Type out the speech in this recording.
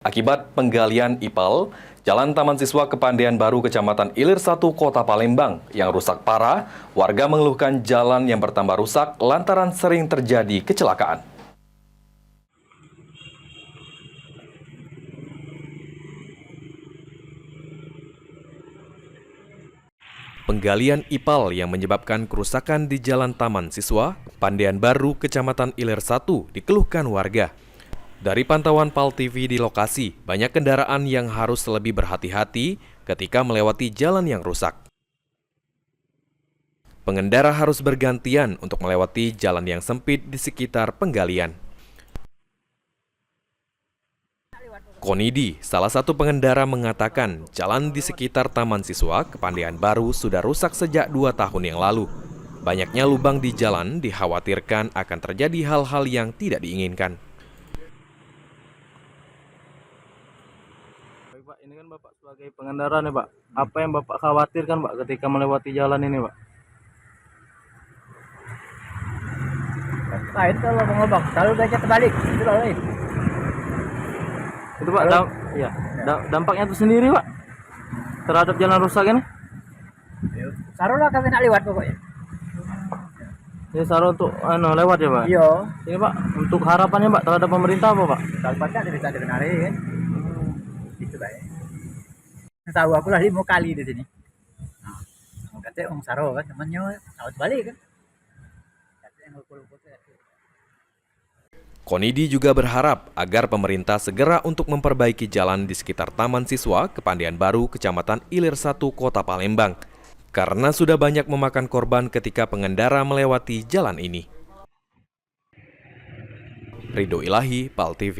Akibat penggalian IPAL, Jalan Taman Siswa Kepandian Baru Kecamatan Ilir 1 Kota Palembang yang rusak parah, warga mengeluhkan jalan yang bertambah rusak lantaran sering terjadi kecelakaan. Penggalian IPAL yang menyebabkan kerusakan di Jalan Taman Siswa Kepandian Baru Kecamatan Ilir 1 dikeluhkan warga. Dari pantauan PAL TV di lokasi, banyak kendaraan yang harus lebih berhati-hati ketika melewati jalan yang rusak. Pengendara harus bergantian untuk melewati jalan yang sempit di sekitar penggalian. Konidi, salah satu pengendara, mengatakan jalan di sekitar Taman Siswa Kepandian Baru sudah rusak sejak 2 tahun yang lalu. Banyaknya lubang di jalan dikhawatirkan akan terjadi hal-hal yang tidak diinginkan. Baik, Pak, ini kan Bapak sebagai pengendara nih, Pak. Apa yang Bapak khawatirkan, Pak, ketika melewati jalan ini, Pak? Nah, itu kalau mau ngobak, selalu baca terbalik. Itu loh, Itu, Pak, dampaknya itu sendiri, Pak, terhadap jalan rusak ini. Sarulah kami nak lewat pokoknya. Ini saran untuk lewat ya, Pak? Iya. Ini, Pak, untuk harapannya, Pak, terhadap pemerintah apa, Pak? Kalau baca bisa dibenarin kan. Itu baik. Tahu aku lah 5 kali di sini. Nah, katanya orang Saro kan, temannya sawat balik kan. Katanya ngukul-ngukul. Konidi juga berharap agar pemerintah segera untuk memperbaiki jalan di sekitar Taman Siswa Kepandian Baru Kecamatan Ilir 1 Kota Palembang, karena sudah banyak memakan korban ketika pengendara melewati jalan ini. Ridho Ilahi, PAL TV.